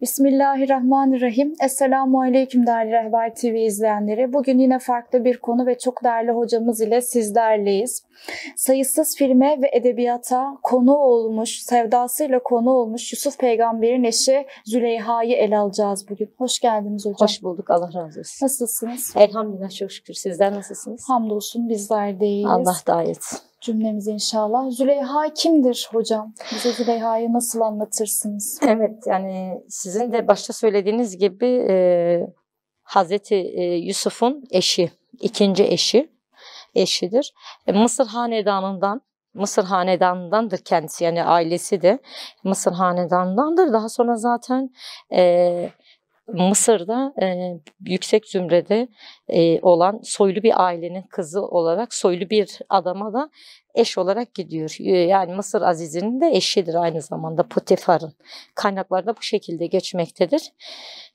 Bismillahirrahmanirrahim. Esselamu Aleyküm değerli Rehber TV izleyenleri. Bugün yine farklı bir konu ve çok değerli hocamız ile sizlerleyiz. Sayısız filme ve edebiyata konu olmuş, sevdasıyla konu olmuş Yusuf Peygamber'in eşi Züleyha'yı ele alacağız bugün. Hoş geldiniz hocam. Hoş bulduk. Allah razı olsun. Nasılsınız? Elhamdülillah, çok şükür. Sizler nasılsınız? Hamdolsun bizler de iyiyiz. Allah da etsin. Cümlemiz inşallah. Züleyha kimdir hocam? Bize Züleyha'yı nasıl anlatırsınız? Evet, yani sizin de başta söylediğiniz gibi Hazreti Yusuf'un eşi, ikinci eşidir. Mısır hanedanındandır kendisi, yani ailesi de Mısır hanedanındandır. Daha sonra zaten Mısır'da yüksek zümrede olan soylu bir ailenin kızı olarak soylu bir adama da eş olarak gidiyor. Yani Mısır Aziz'inin de eşidir aynı zamanda, Potifar'ın. Kaynaklarda bu şekilde geçmektedir.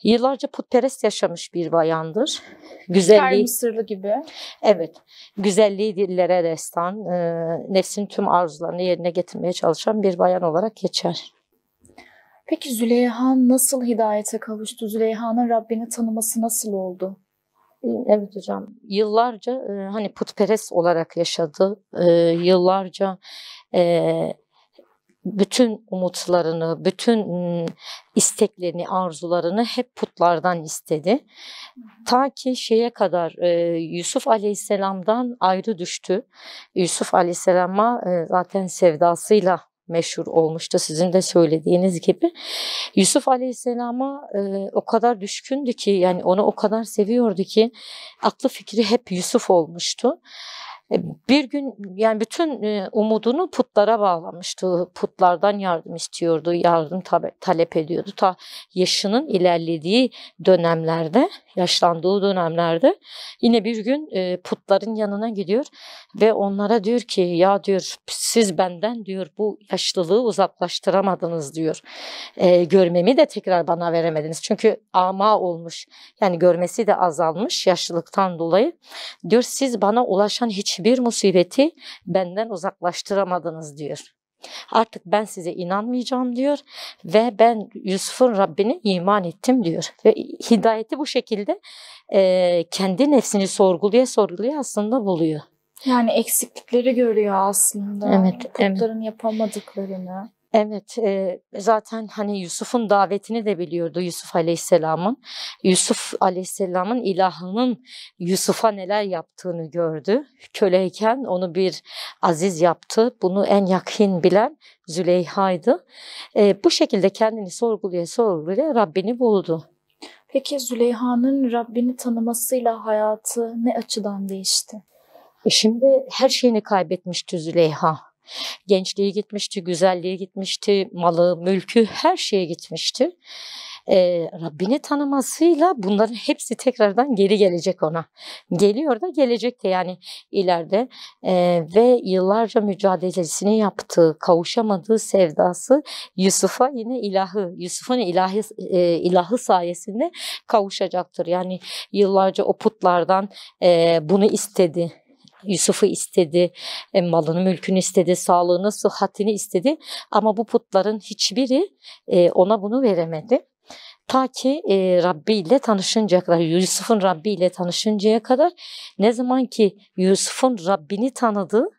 Yıllarca putperest yaşamış bir bayandır. Her Mısırlı gibi. Evet. Güzelliği dillere destan, nefsinin tüm arzularını yerine getirmeye çalışan bir bayan olarak geçer. Peki Züleyha nasıl hidayete kavuştu? Züleyha'nın Rabbini tanıması nasıl oldu? Evet hocam, yıllarca hani putperest olarak yaşadı. Yıllarca bütün umutlarını, bütün isteklerini, arzularını hep putlardan istedi. Ta ki şeye kadar Yusuf Aleyhisselam'dan ayrı düştü. Yusuf Aleyhisselam'a zaten sevdasıyla meşhur olmuştu, sizin de söylediğiniz gibi. Yusuf Aleyhisselam'a o kadar düşkündü ki, yani onu o kadar seviyordu ki aklı fikri hep Yusuf olmuştu. Bir gün yani bütün umudunu putlara bağlamıştı. Putlardan yardım istiyordu, yardım talep ediyordu. Ta yaşının ilerlediği dönemlerde, yaşlandığı dönemlerde yine bir gün putların yanına gidiyor ve onlara diyor ki, ya diyor, siz benden diyor bu yaşlılığı uzaklaştıramadınız diyor. Görmemi de tekrar bana veremediniz. Çünkü ama olmuş, yani görmesi de azalmış yaşlılıktan dolayı. Diyor, siz bana ulaşan hiçbir musibeti benden uzaklaştıramadınız diyor. Artık ben size inanmayacağım diyor ve ben Yusuf'un Rabbine iman ettim diyor. Ve hidayeti bu şekilde kendi nefsini sorguluya aslında buluyor. Yani eksiklikleri görüyor aslında. Evet, putların yapamadıklarını. Evet, zaten hani Yusuf'un davetini de biliyordu Yusuf Aleyhisselam'ın. Yusuf Aleyhisselam'ın ilahının Yusuf'a neler yaptığını gördü. Köleyken onu bir aziz yaptı. Bunu en yakın bilen Züleyha'ydı. Bu şekilde kendini sorguluya Rabbini buldu. Peki Züleyha'nın Rabbini tanımasıyla hayatı ne açıdan değişti? Şimdi her şeyini kaybetmişti Züleyha. Gençliği gitmişti, güzelliği gitmişti, malı, mülkü, her şeye gitmişti. Rabbini tanımasıyla bunların hepsi tekrardan geri gelecek ona. Geliyor da gelecek de, yani ileride. Ve yıllarca mücadelesini yaptığı, kavuşamadığı sevdası Yusuf'a yine Yusuf'un ilahı sayesinde kavuşacaktır. Yani yıllarca o putlardan bunu istedi. Yusuf'u istedi, malını, mülkünü istedi, sağlığını, sıhhatini istedi. Ama bu putların hiçbiri ona bunu veremedi. Ta ki Rabbi ile tanışıncaya kadar, Yusuf'un Rabbi ile tanışıncaya kadar, ne zaman ki Yusuf'un Rabbini tanıdı,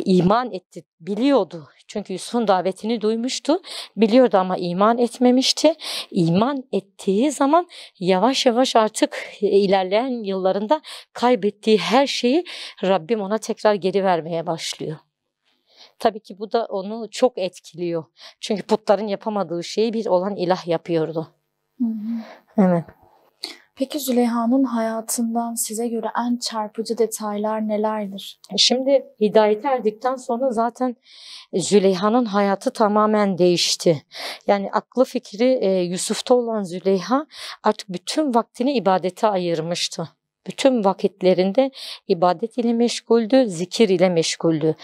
iman etti, biliyordu. Çünkü Yusuf'un davetini duymuştu, biliyordu ama iman etmemişti. İman ettiği zaman yavaş yavaş artık ilerleyen yıllarında kaybettiği her şeyi Rabbim ona tekrar geri vermeye başlıyor. Tabii ki bu da onu çok etkiliyor. Çünkü putların yapamadığı şeyi bir olan ilah yapıyordu. Evet. Peki Züleyha'nın hayatından size göre en çarpıcı detaylar nelerdir? Şimdi hidayete erdikten sonra zaten Züleyha'nın hayatı tamamen değişti. Yani aklı fikri Yusuf'ta olan Züleyha artık bütün vaktini ibadete ayırmıştı. Bütün vakitlerinde ibadet ile meşguldü, zikir ile meşguldü.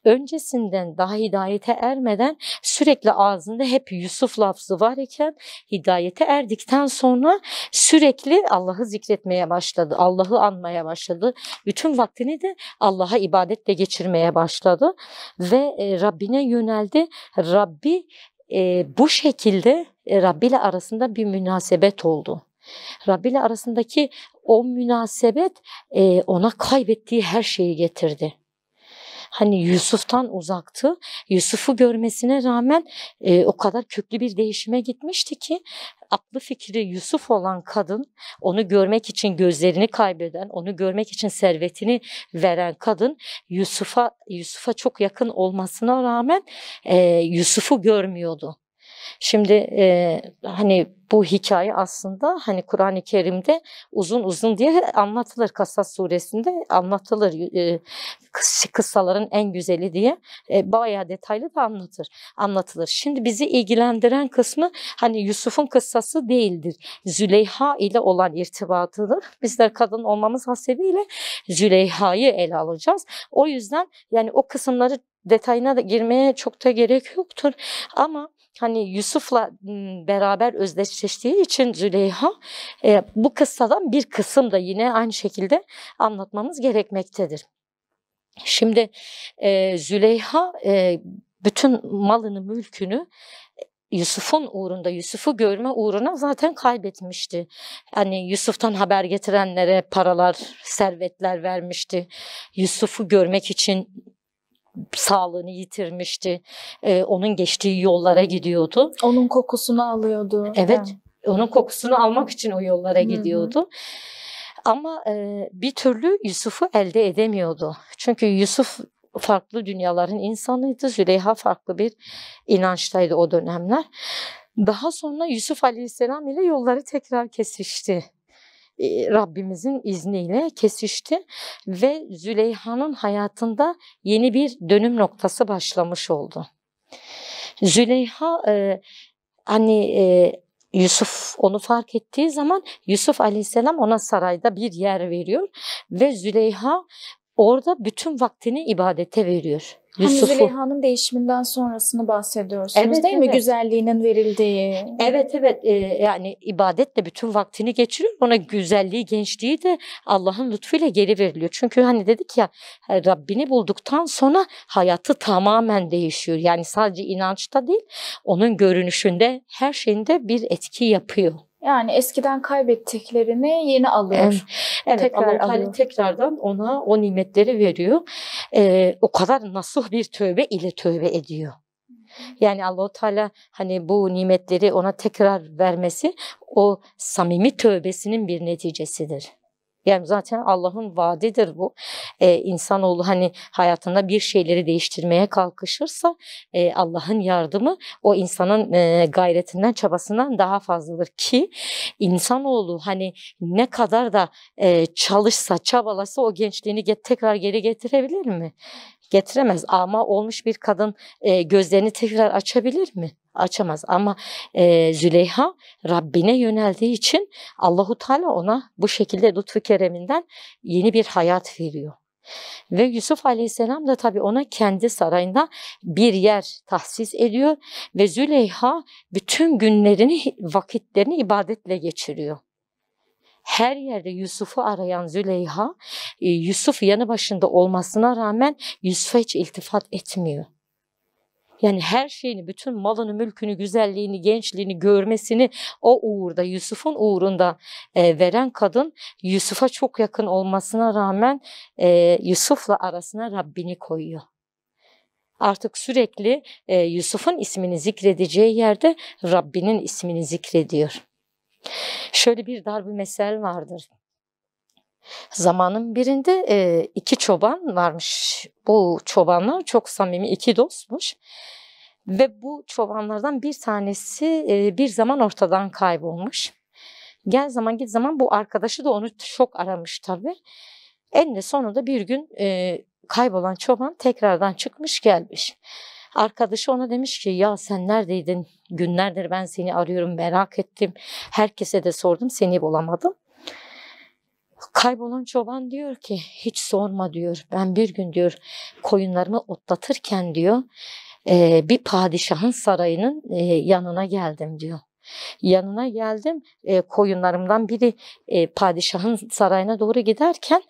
Öncesinden, daha hidayete ermeden sürekli ağzında hep Yusuf lafzı var iken, hidayete erdikten sonra sürekli Allah'ı zikretmeye başladı, Allah'ı anmaya başladı. Bütün vaktini de Allah'a ibadetle geçirmeye başladı ve Rabbine yöneldi. Rabbi bu şekilde Rabbi ile arasında bir münasebet oldu. Rabbi ile arasındaki o münasebet ona kaybettiği her şeyi getirdi. Hani Yusuf'tan uzaktı. Yusuf'u görmesine rağmen o kadar köklü bir değişime gitmişti ki aklı fikri Yusuf olan kadın, onu görmek için gözlerini kaybeden, onu görmek için servetini veren kadın Yusuf'a çok yakın olmasına rağmen Yusuf'u görmüyordu. Şimdi hani bu hikaye aslında hani Kur'an-ı Kerim'de uzun uzun diye anlatılır. Kasas suresinde anlatılır. Kıssaların en güzeli diye bayağı detaylı da anlatılır. Şimdi bizi ilgilendiren kısmı hani Yusuf'un kıssası değildir. Züleyha ile olan irtibatıdır. Bizler kadın olmamız hasebiyle Züleyha'yı ele alacağız. O yüzden yani o kısımları detayına da girmeye çok da gerek yoktur. Ama hani Yusuf'la beraber özdeşleştiği için Züleyha bu kıssadan bir kısım da yine aynı şekilde anlatmamız gerekmektedir. Şimdi Züleyha bütün malını, mülkünü Yusuf'un uğrunda, Yusuf'u görme uğruna zaten kaybetmişti. Hani Yusuf'tan haber getirenlere paralar, servetler vermişti. Yusuf'u görmek için sağlığını yitirmişti. Onun geçtiği yollara gidiyordu. Onun kokusunu alıyordu. Evet, yani. Onun kokusunu almak için o yollara gidiyordu. Ama bir türlü Yusuf'u elde edemiyordu. Çünkü Yusuf farklı dünyaların insanıydı. Züleyha farklı bir inançtaydı o dönemler. Daha sonra Yusuf Aleyhisselam ile yolları tekrar kesişti. Rabbimizin izniyle kesişti ve Züleyha'nın hayatında yeni bir dönüm noktası başlamış oldu. Züleyha Yusuf onu fark ettiği zaman Yusuf Aleyhisselam ona sarayda bir yer veriyor ve Züleyha orada bütün vaktini ibadete veriyor. Hani Züleyha'nın değişiminden sonrasını bahsediyorsunuz, evet, değil mi? Güzelliğinin verildiği. Evet. Yani ibadetle bütün vaktini geçiriyor. Ona güzelliği, gençliği de Allah'ın lütfuyla geri veriliyor. Çünkü hani dedik ya, Rabbini bulduktan sonra hayatı tamamen değişiyor. Yani sadece inançta değil, onun görünüşünde, her şeyinde bir etki yapıyor. Yani eskiden kaybettiklerini yeni alıyor. Evet, tekrar alıyor. Tekrardan ona o nimetleri veriyor. O kadar nasuh bir tövbe ile tövbe ediyor. Yani Allah-u Teala hani bu nimetleri ona tekrar vermesi o samimi tövbesinin bir neticesidir. Yani zaten Allah'ın vaadidir bu. İnsanoğlu hani hayatında bir şeyleri değiştirmeye kalkışırsa Allah'ın yardımı o insanın gayretinden, çabasından daha fazladır ki insanoğlu hani ne kadar da çalışsa, çabalasa o gençliğini tekrar geri getirebilir mi? Getiremez. Ama olmuş bir kadın gözlerini tekrar açabilir mi? Açamaz. Ama Züleyha Rabbine yöneldiği için Allahu Teala ona bu şekilde lütfu kereminden yeni bir hayat veriyor. Ve Yusuf Aleyhisselam da tabii ona kendi sarayında bir yer tahsis ediyor ve Züleyha bütün günlerini, vakitlerini ibadetle geçiriyor. Her yerde Yusuf'u arayan Züleyha, Yusuf yanı başında olmasına rağmen Yusuf'a hiç iltifat etmiyor. Yani her şeyini, bütün malını, mülkünü, güzelliğini, gençliğini, görmesini o uğurda, Yusuf'un uğrunda veren kadın, Yusuf'a çok yakın olmasına rağmen Yusuf'la arasına Rabbini koyuyor. Artık sürekli Yusuf'un ismini zikredeceği yerde Rabbinin ismini zikrediyor. Şöyle bir darb-ı mesel vardır. Zamanın birinde iki çoban varmış. Bu çobanlar çok samimi iki dostmuş. Ve bu çobanlardan bir tanesi bir zaman ortadan kaybolmuş. Gel zaman git zaman bu arkadaşı da onu çok aramış tabii. Eninde sonunda bir gün kaybolan çoban tekrardan çıkmış gelmiş. Arkadaşı ona demiş ki ya sen neredeydin? Günlerdir ben seni arıyorum, merak ettim. Herkese de sordum, seni bulamadım. Kaybolan çoban diyor ki hiç sorma diyor. Ben bir gün diyor koyunlarımı otlatırken diyor bir padişahın sarayının yanına geldim diyor. Yanına geldim, koyunlarımdan biri padişahın sarayına doğru giderken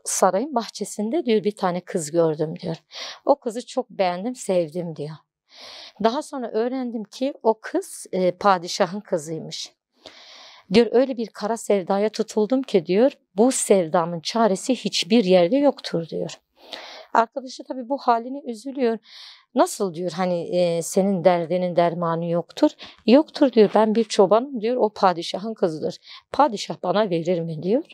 sarayın bahçesinde diyor bir tane kız gördüm diyor. O kızı çok beğendim, sevdim diyor. Daha sonra öğrendim ki o kız padişahın kızıymış. Diyor öyle bir kara sevdaya tutuldum ki diyor bu sevdamın çaresi hiçbir yerde yoktur diyor. Arkadaşı tabii bu haline üzülüyor. Nasıl diyor hani senin derdinin dermanı yoktur. Yoktur diyor, ben bir çobanım diyor, o padişahın kızıdır. Padişah bana verir mi diyor.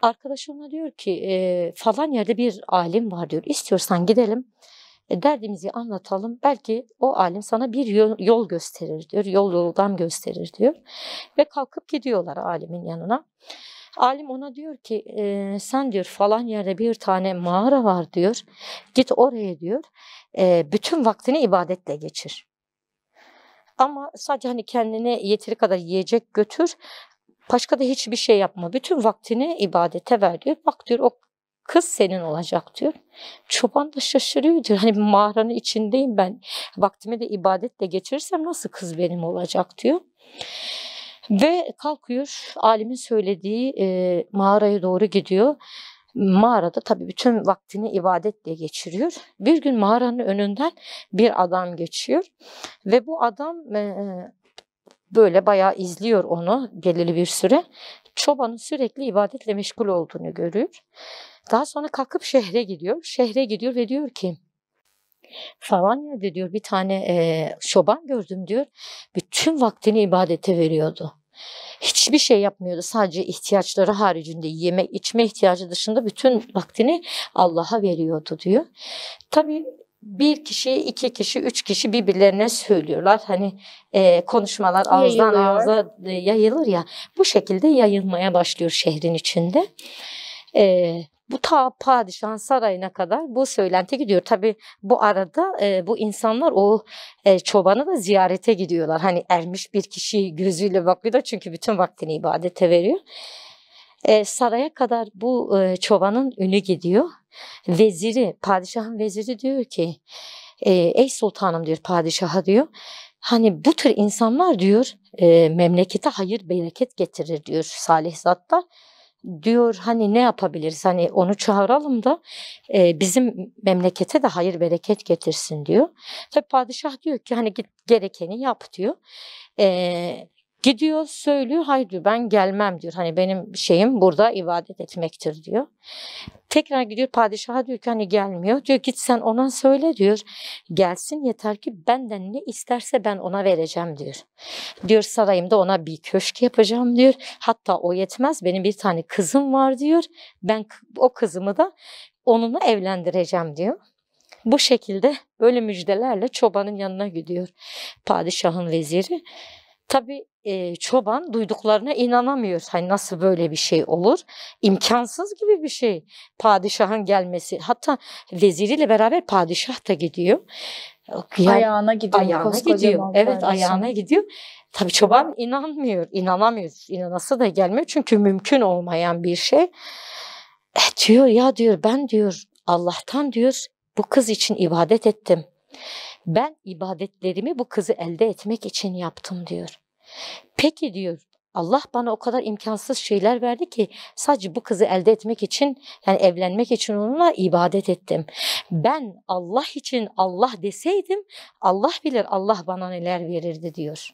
Arkadaşı ona diyor ki falan yerde bir alim var diyor. İstiyorsan gidelim derdimizi anlatalım. Belki o alim sana bir yol gösterir diyor. Yoldan gösterir diyor. Ve kalkıp gidiyorlar alimin yanına. Alim ona diyor ki sen diyor falan yerde bir tane mağara var diyor. Git oraya diyor. Bütün vaktini ibadetle geçir. Ama sadece hani kendine yeteri kadar yiyecek götür. Başka da hiçbir şey yapma. Bütün vaktini ibadete ver diyor. Bak diyor o kız senin olacak diyor. Çoban da şaşırıyor diyor. Hani mağaranın içindeyim ben. Vaktimi de ibadetle geçirirsem nasıl kız benim olacak diyor. Ve kalkıyor alimin söylediği mağaraya doğru gidiyor. Mağarada tabii bütün vaktini ibadetle geçiriyor. Bir gün mağaranın önünden bir adam geçiyor. Ve bu adam böyle bayağı izliyor onu belirli bir süre. Çobanın sürekli ibadetle meşgul olduğunu görüyor. Daha sonra kalkıp şehre gidiyor. Şehre gidiyor ve diyor ki falan yerde diyor bir tane çoban gördüm diyor. Bütün vaktini ibadete veriyordu. Hiçbir şey yapmıyordu. Sadece ihtiyaçları haricinde yeme içme ihtiyacı dışında bütün vaktini Allah'a veriyordu diyor. Tabii bir kişi, iki kişi, üç kişi birbirlerine söylüyorlar. Hani konuşmalar ağızdan ağza yayılır ya. Bu şekilde yayılmaya başlıyor şehrin içinde. Bu ta padişahın sarayına kadar bu söylenti gidiyor. Tabii bu arada bu insanlar o çobanı da ziyarete gidiyorlar. Hani ermiş bir kişi gözüyle bakıyor da çünkü bütün vaktini ibadete veriyor. Saraya kadar bu çobanın ünü gidiyor. Veziri, padişahın veziri diyor ki ey sultanım diyor padişaha diyor. Hani bu tür insanlar diyor memlekete hayır bereket getirir diyor salih zatlar. Diyor hani ne yapabiliriz, hani onu çağıralım da bizim memlekete de hayır bereket getirsin diyor. Tabii padişah diyor ki hani git gerekeni yap diyor. Gidiyor söylüyor, hayır diyor ben gelmem diyor. Hani benim şeyim burada ibadet etmektir diyor. Tekrar gidiyor padişaha diyor ki hani gelmiyor. Diyor git sen ona söyle diyor. Gelsin yeter ki benden ne isterse ben ona vereceğim diyor. Diyor sarayımda ona bir köşk yapacağım diyor. Hatta o yetmez benim bir tane kızım var diyor. Ben o kızımı da onunla evlendireceğim diyor. Bu şekilde böyle müjdelerle çobanın yanına gidiyor padişahın veziri. Tabii çoban duyduklarına inanamıyor. Hani nasıl böyle bir şey olur? İmkansız gibi bir şey. Padişahın gelmesi. Hatta veziriyle beraber padişah da gidiyor. Yani, ayağına gidiyor. Ayağına gidiyor. Evet ayağına gidiyor. Tabii çoban inanmıyor. İnanamıyor. İnanası da gelmiyor. Çünkü mümkün olmayan bir şey. Diyor ya diyor ben diyor Allah'tan diyor bu kız için ibadet ettim. Ben ibadetlerimi bu kızı elde etmek için yaptım diyor. Peki diyor Allah bana o kadar imkansız şeyler verdi ki sadece bu kızı elde etmek için yani evlenmek için onunla ibadet ettim. Ben Allah için Allah deseydim Allah bilir Allah bana neler verirdi diyor.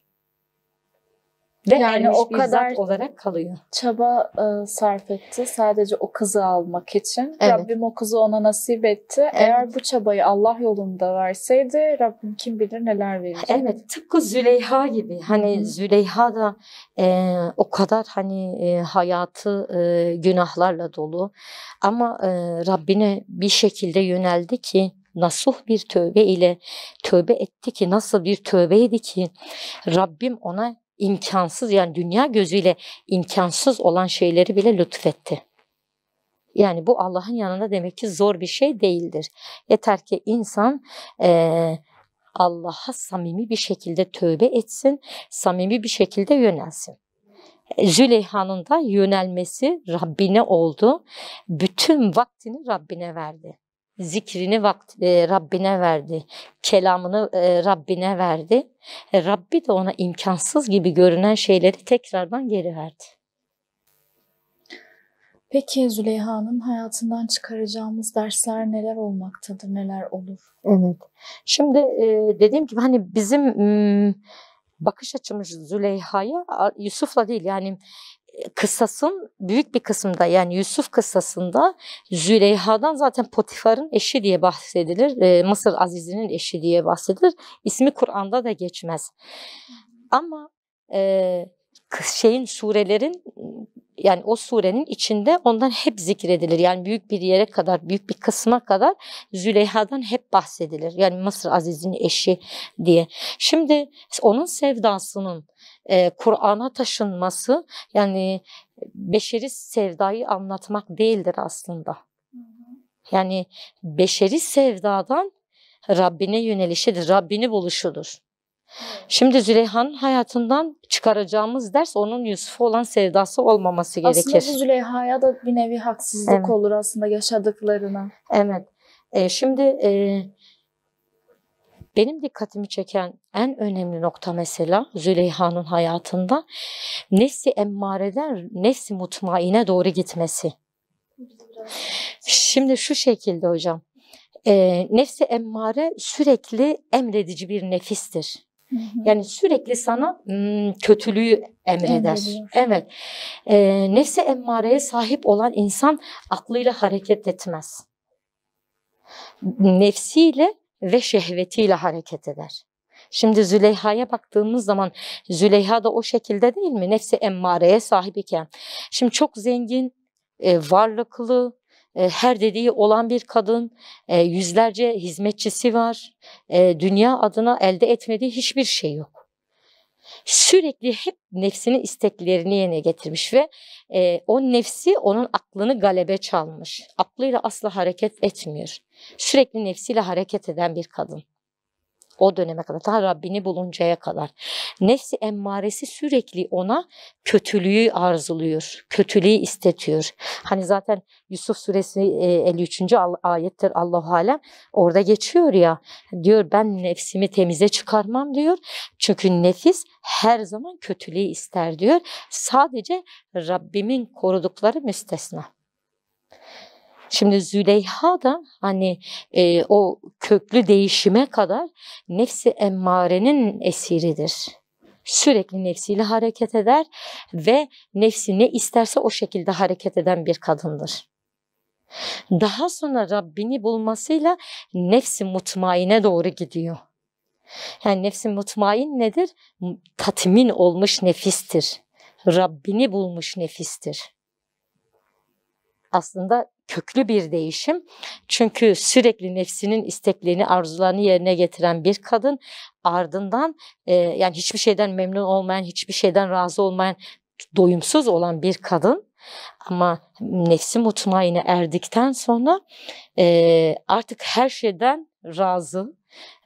Ve yani o kadar olarak kalıyor. Çaba sarf etti sadece o kızı almak için. Evet. Rabbim o kızı ona nasip etti. Evet. Eğer bu çabayı Allah yolunda verseydi Rabbim kim bilir neler verecek. Evet, tıpkı Züleyha gibi. Hani Züleyha da o kadar hani hayatı günahlarla dolu. Ama Rabbine bir şekilde yöneldi ki nasuh bir tövbe ile tövbe etti ki nasıl bir tövbeydi ki Rabbim ona imkansız yani dünya gözüyle imkansız olan şeyleri bile lütfetti. Yani bu Allah'ın yanında demek ki zor bir şey değildir. Yeter ki insan Allah'a samimi bir şekilde tövbe etsin, samimi bir şekilde yönelsin. Züleyha'nın da yönelmesi Rabbine oldu. Bütün vaktini Rabbine verdi. Zikrini Rabbine verdi. Kelamını Rabbine verdi. Rabbi de ona imkansız gibi görünen şeyleri tekrardan geri verdi. Peki Züleyha'nın hayatından çıkaracağımız dersler neler olmaktadır, neler olur? Evet. Şimdi dediğim gibi hani bizim bakış açımız Züleyha'ya Yusuf'la değil, yani kıssasın büyük bir kısmında, yani Yusuf kıssasında Züleyha'dan zaten Potifar'ın eşi diye bahsedilir. Mısır Aziz'inin eşi diye bahsedilir. İsmi Kur'an'da da geçmez. Ama surelerin, yani o surenin içinde ondan hep zikredilir. Yani büyük bir yere kadar, büyük bir kısma kadar Züleyha'dan hep bahsedilir. Yani Mısır Aziz'in eşi diye. Şimdi onun sevdasının Kur'an'a taşınması, yani beşeri sevdayı anlatmak değildir aslında. Yani beşeri sevdadan Rabbine yönelişidir, Rabbini buluşudur. Şimdi Züleyha'nın hayatından çıkaracağımız ders onun Yusuf'a olan sevdası olmaması gerekir. Aslında bu Züleyha'ya da bir nevi haksızlık olur aslında yaşadıklarına. Evet. Şimdi benim dikkatimi çeken en önemli nokta mesela Züleyha'nın hayatında nefsi emmareden nefsi mutmaine doğru gitmesi. Şimdi şu şekilde hocam, nefsi emmare sürekli emredici bir nefistir. Yani sürekli sana kötülüğü emreder. Evet. Nefsi emmareye sahip olan insan aklıyla hareket etmez. Nefsiyle ve şehvetiyle hareket eder. Şimdi Züleyha'ya baktığımız zaman Züleyha da o şekilde değil mi? Nefsi emmareye sahip iken. Şimdi çok zengin, varlıklı, her dediği olan bir kadın, yüzlerce hizmetçisi var, dünya adına elde etmediği hiçbir şey yok. Sürekli hep nefsinin isteklerini yerine getirmiş ve o nefsi onun aklını galebe çalmış. Aklıyla asla hareket etmiyor. Sürekli nefsiyle hareket eden bir kadın. O döneme kadar, daha Rabbini buluncaya kadar. Nefsi emmaresi sürekli ona kötülüğü arzuluyor, kötülüğü istetiyor. Hani zaten Yusuf suresi 53. ayettir, Allahu alem, orada geçiyor ya, diyor ben nefsimi temize çıkarmam diyor. Çünkü nefis her zaman kötülüğü ister diyor. Sadece Rabbimin korudukları müstesna. Şimdi Züleyha da hani o köklü değişime kadar nefsi emmarenin esiridir. Sürekli nefsiyle hareket eder ve nefsi ne isterse o şekilde hareket eden bir kadındır. Daha sonra Rabbini bulmasıyla nefsi mutmaine doğru gidiyor. Yani nefsi mutmain nedir? Tatmin olmuş nefistir. Rabbini bulmuş nefistir. Aslında köklü bir değişim. Çünkü sürekli nefsinin isteklerini, arzularını yerine getiren bir kadın, ardından yani hiçbir şeyden memnun olmayan, hiçbir şeyden razı olmayan, doyumsuz olan bir kadın. Ama nefsi mutmaine erdikten sonra artık her şeyden razı,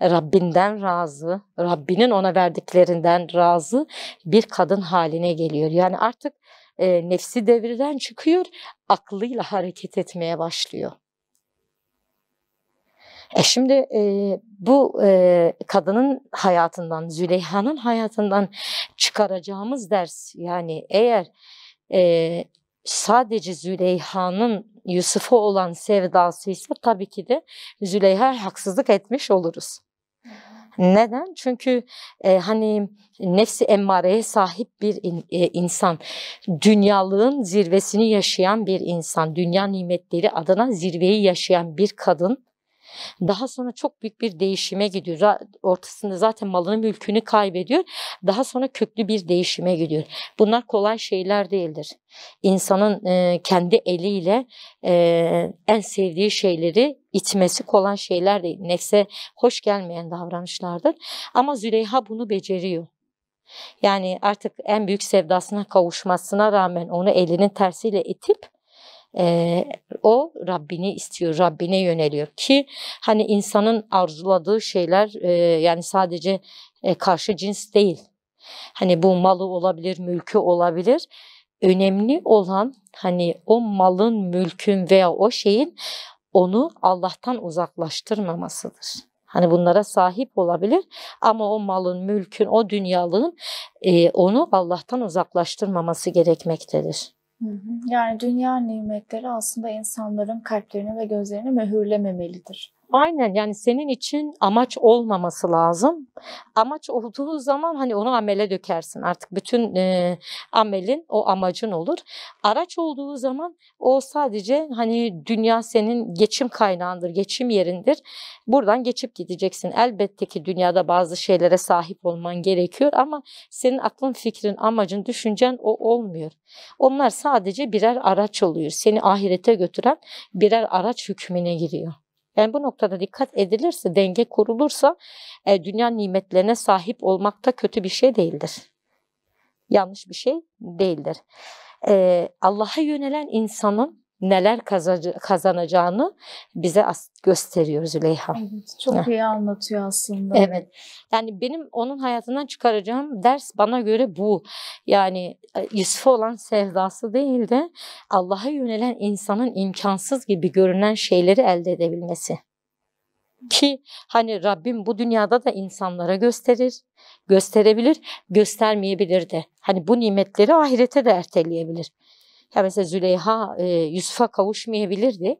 Rabbinden razı, Rabbinin ona verdiklerinden razı bir kadın haline geliyor. Yani artık nefsi devreden çıkıyor, aklıyla hareket etmeye başlıyor. Şimdi bu kadının hayatından, Züleyha'nın hayatından çıkaracağımız ders, yani eğer sadece Züleyha'nın Yusuf'a olan sevdasıysa tabii ki de Züleyha'ya haksızlık etmiş oluruz. Neden? Çünkü hani nefsi emmareye sahip bir insan, dünyalığın zirvesini yaşayan bir insan, dünya nimetleri adına zirveyi yaşayan bir kadın, daha sonra çok büyük bir değişime gidiyor. Ortasında zaten malını mülkünü kaybediyor. Daha sonra köklü bir değişime gidiyor. Bunlar kolay şeyler değildir. İnsanın kendi eliyle en sevdiği şeyleri itmesi kolay şeyler değil. Nefse hoş gelmeyen davranışlardır. Ama Züleyha bunu beceriyor. Yani artık en büyük sevdasına kavuşmasına rağmen onu elinin tersiyle itip o Rabbini istiyor, Rabbine yöneliyor ki hani insanın arzuladığı şeyler yani sadece karşı cins değil. Hani bu malı olabilir, mülkü olabilir. Önemli olan hani o malın, mülkün veya o şeyin onu Allah'tan uzaklaştırmamasıdır. Hani bunlara sahip olabilir ama o malın, mülkün, o dünyalığın onu Allah'tan uzaklaştırmaması gerekmektedir. Yani dünya nimetleri aslında insanların kalplerini ve gözlerini mühürlememelidir. Aynen, yani senin için amaç olmaması lazım. Amaç olduğu zaman hani onu amele dökersin. Artık bütün amelin o amacın olur. Araç olduğu zaman o sadece hani dünya senin geçim kaynağındır, geçim yerindir. Buradan geçip gideceksin. Elbette ki dünyada bazı şeylere sahip olman gerekiyor ama senin aklın, fikrin, amacın, düşüncen o olmuyor. Onlar sadece birer araç oluyor. Seni ahirete götüren birer araç hükmüne giriyor. Yani bu noktada dikkat edilirse, denge kurulursa dünya nimetlerine sahip olmak da kötü bir şey değildir. Yanlış bir şey değildir. Allah'a yönelen insanın neler kazanacağını bize gösteriyor Züleyha. Evet, çok iyi anlatıyor aslında. Evet. Yani benim onun hayatından çıkaracağım ders bana göre bu. Yani Yusuf'a olan sevdası değil de Allah'a yönelen insanın imkansız gibi görünen şeyleri elde edebilmesi. Ki hani Rabbim bu dünyada da insanlara gösterebilir, göstermeyebilir de. Hani bu nimetleri ahirete de erteleyebilir. Ya mesela Züleyha Yusuf'a kavuşmayabilirdi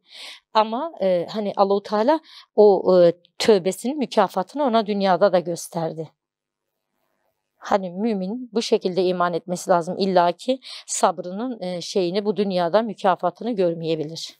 ama hani Allahu Teala o tövbesinin mükafatını ona dünyada da gösterdi. Hani mümin bu şekilde iman etmesi lazım. İlla ki sabrının şeyini bu dünyada mükafatını görmeyebilir.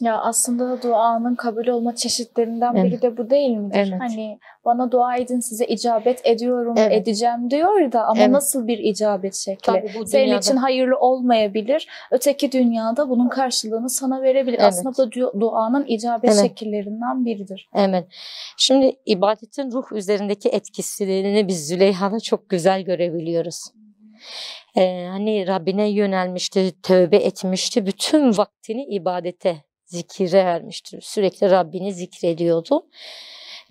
Ya aslında duanın kabul olma çeşitlerinden Evet. biri de bu değil midir? Evet. Hani bana dua edin size icabet ediyorum, Evet. edeceğim diyor da ama Evet. nasıl bir icabet şekli? Tabii bu Senin dünyada- için hayırlı olmayabilir. Öteki dünyada bunun karşılığını sana verebilir. Evet. Aslında bu da duanın icabet Evet. şekillerinden biridir. Evet. Şimdi ibadetin ruh üzerindeki etkisini biz Züleyha'da çok güzel görebiliyoruz. Hani Rabbine yönelmişti, tövbe etmişti, bütün vaktini ibadete, zikire vermişti. Sürekli Rabbini zikrediyordu.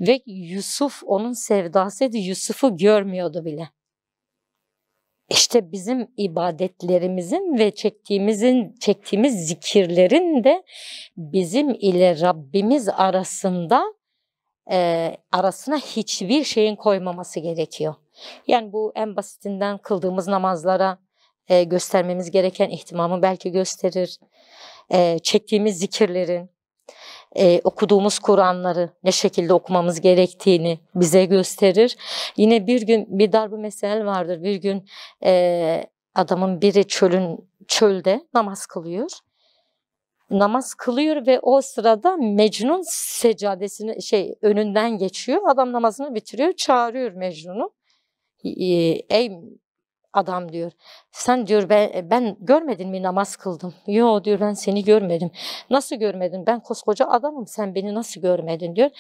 Ve Yusuf onun sevdasıydı, Yusuf'u görmüyordu bile. İşte bizim ibadetlerimizin ve çektiğimiz zikirlerin de bizim ile Rabbimiz arasına hiçbir şeyin koymaması gerekiyor. Yani bu en basitinden kıldığımız namazlara göstermemiz gereken ihtimamı belki gösterir. Çektiğimiz zikirlerin, okuduğumuz Kur'anları ne şekilde okumamız gerektiğini bize gösterir. Yine bir gün bir darb-ı mesel vardır. Bir gün adamın biri çölde namaz kılıyor. Namaz kılıyor ve o sırada Mecnun seccadesini önünden geçiyor. Adam namazını bitiriyor, çağırıyor Mecnun'u. Ey adam diyor. Sen diyor ben görmedin mi namaz kıldım? Yo diyor, ben seni görmedim. Nasıl görmedin? Ben koskoca adamım, sen beni nasıl görmedin diyor.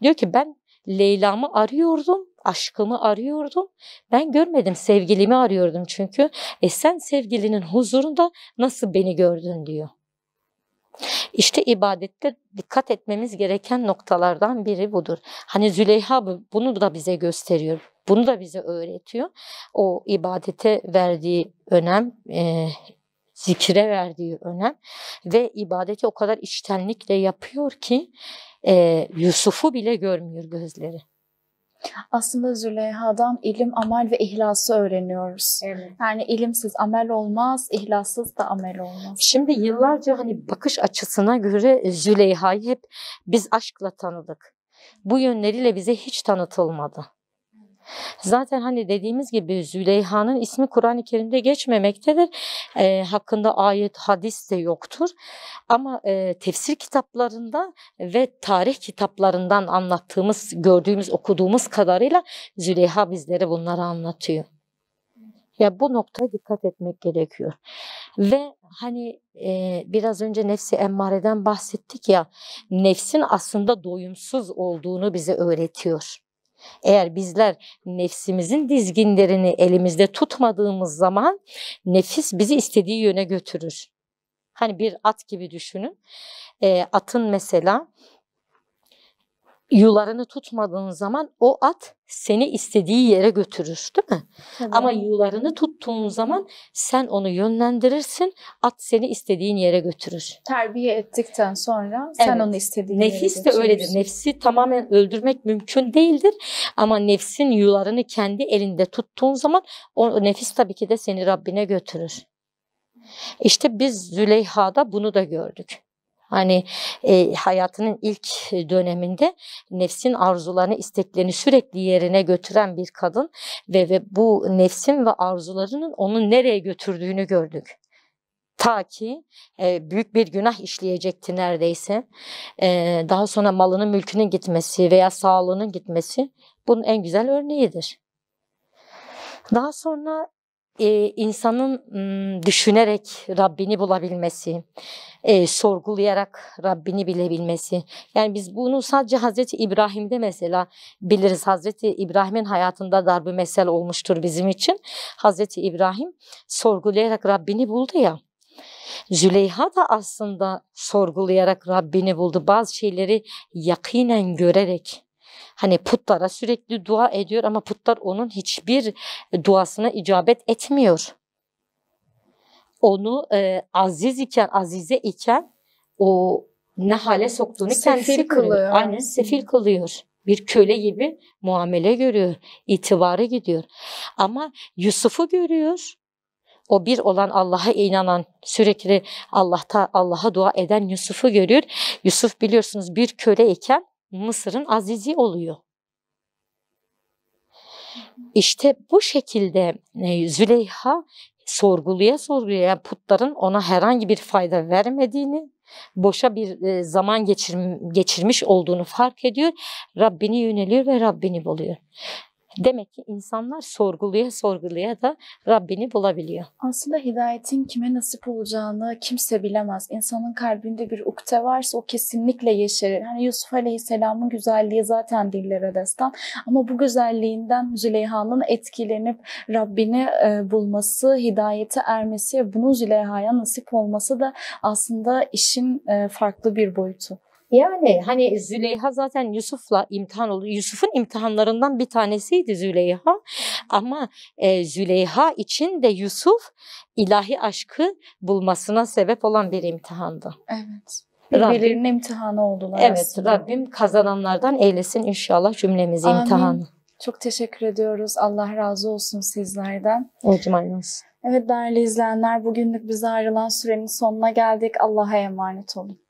Diyor ki ben Leyla'mı arıyordum, aşkımı arıyordum. Ben görmedim, sevgilimi arıyordum çünkü. Sen sevgilinin huzurunda nasıl beni gördün diyor. İşte ibadette dikkat etmemiz gereken noktalardan biri budur. Hani Züleyha bunu da bize gösteriyor. Bunu da bize öğretiyor. O ibadete verdiği önem, zikre verdiği önem ve ibadeti o kadar içtenlikle yapıyor ki Yusuf'u bile görmüyor gözleri. Aslında Züleyha'dan ilim, amel ve ihlası öğreniyoruz. Evet. Yani ilimsiz amel olmaz, ihlassız da amel olmaz. Şimdi yıllarca hani bakış açısına göre Züleyha'yı hep biz aşkla tanıdık. Bu yönleriyle bize hiç tanıtılmadı. Zaten hani dediğimiz gibi Züleyha'nın ismi Kur'an-ı Kerim'de geçmemektedir. Hakkında ayet, hadis de yoktur. Ama tefsir kitaplarında ve tarih kitaplarından anlattığımız, gördüğümüz, okuduğumuz kadarıyla Züleyha bizlere bunları anlatıyor. Ya bu noktaya dikkat etmek gerekiyor. Ve hani biraz önce nefsi emmareden bahsettik ya, nefsin aslında doyumsuz olduğunu bize öğretiyor. Eğer bizler nefsimizin dizginlerini elimizde tutmadığımız zaman nefis bizi istediği yöne götürür. Hani bir at gibi düşünün. Atın mesela yularını tutmadığın zaman o at seni istediği yere götürür, değil mi? Tabii. Ama yularını tuttuğun zaman sen onu yönlendirirsin, at seni istediğin yere götürür. Terbiye ettikten sonra sen onu istediğin yere Nefis de götürürsün. öyledir. Nefsi tamamen öldürmek mümkün değildir. Ama nefsin yularını kendi elinde tuttuğun zaman o nefis tabii ki de seni Rabbine götürür. İşte biz Züleyha'da bunu da gördük. Hani hayatının ilk döneminde nefsin arzularını, isteklerini sürekli yerine götüren bir kadın ve bu nefsin ve arzularının onu nereye götürdüğünü gördük. Ta ki büyük bir günah işleyecekti neredeyse. Daha sonra malının, mülkünün gitmesi veya sağlığının gitmesi bunun en güzel örneğidir. Daha sonra insanın düşünerek Rabbini bulabilmesi, sorgulayarak Rabbini bilebilmesi. Yani biz bunu sadece Hazreti İbrahim'de mesela biliriz. Hazreti İbrahim'in hayatında darb-ı mesel olmuştur bizim için. Hazreti İbrahim sorgulayarak Rabbini buldu ya. Züleyha da aslında sorgulayarak Rabbini buldu. Bazı şeyleri yakinen görerek. Hani putlara sürekli dua ediyor ama putlar onun hiçbir duasına icabet etmiyor. Onu azize iken o ne hale soktuğunu kendisi kılıyor. Aynen sefil kılıyor. Bir köle gibi muamele görüyor. İtibarı gidiyor. Ama Yusuf'u görüyor. O bir olan Allah'a inanan, sürekli Allah'a dua eden Yusuf'u görüyor. Yusuf biliyorsunuz bir köle iken Mısır'ın azizi oluyor. İşte bu şekilde Züleyha sorgulaya putların ona herhangi bir fayda vermediğini, boşa bir zaman geçirmiş olduğunu fark ediyor. Rabbine yöneliyor ve Rabbini buluyor. Demek ki insanlar sorgulaya da Rabbini bulabiliyor. Aslında hidayetin kime nasip olacağını kimse bilemez. İnsanın kalbinde bir ukde varsa o kesinlikle yeşerir. Hani Yusuf Aleyhisselam'ın güzelliği zaten dillere destan. Ama bu güzelliğinden Züleyha'nın etkilenip Rabbini bulması, hidayete ermesi, bunun Züleyha'ya nasip olması da aslında işin farklı bir boyutu. Yani hani Züleyha zaten Yusuf'la imtihan oldu. Yusuf'un imtihanlarından bir tanesiydi Züleyha. Ama Züleyha için de Yusuf ilahi aşkı bulmasına sebep olan bir imtihandı. Evet. Birbirlerinin imtihanı oldular evet, aslında. Rabbim kazananlardan eylesin inşallah cümlemizi imtihanı. Çok teşekkür ediyoruz. Allah razı olsun sizlerden. Ecmaîn olsun. Evet değerli izleyenler, bugünlük bize ayrılan sürenin sonuna geldik. Allah'a emanet olun.